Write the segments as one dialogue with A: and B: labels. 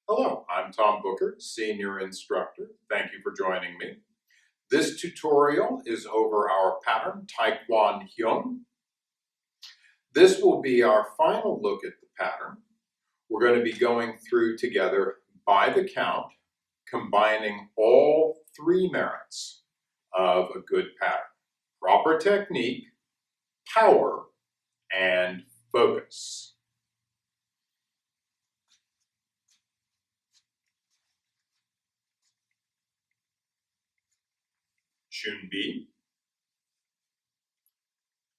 A: Hello, I'm Tom Booker, Senior Instructor. Thank you for joining me. This tutorial is over our pattern, Tae-Kwon Hyung. This will be our final look at the pattern. We're going to be going through together by the count, combining all three merits of a good pattern: proper technique, power, and focus. 준비,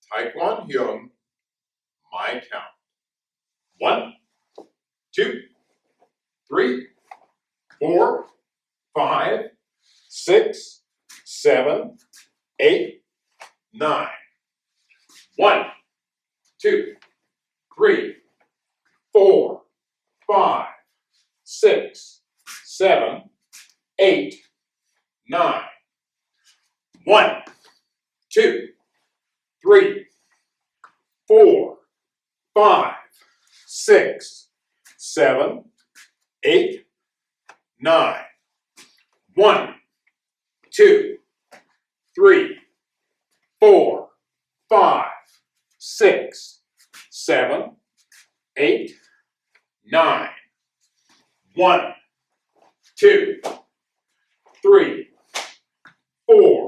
A: Tae-Kwon Hyung, my count. 1, 2, 3, 4, 5, 6, 7, 8, 9. 1, 2, 3, 4, 5, 6, 7, 8, 9. 1, 2, 3, 4, 5, 6, 7, 8, 9. 1, 2, 3, 4, 5, 6, 7, 8, 9. 1, 2, 3, 4,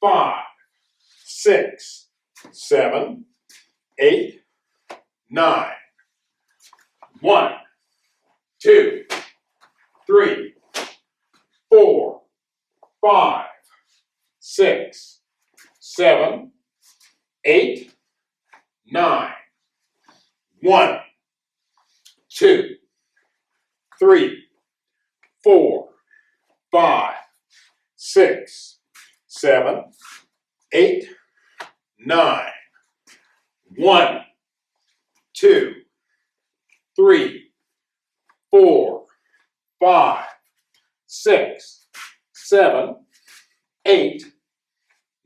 A: 5, 6, 7, 8, 9. 1, 2, 3, 4, 5, 6, 7, 8, 9. 1, 2, 3, 4, 5, 6, 7, 8, 9. 1, 2, 3, 4, 5, 6, 7, 8,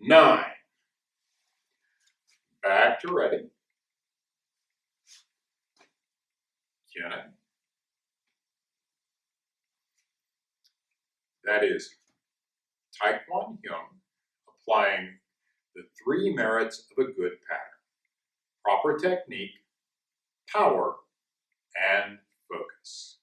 A: 9. Back to ready. Can I? That is Tae-Kwon Hyung applying the three merits of a good pattern: proper technique, power, and focus.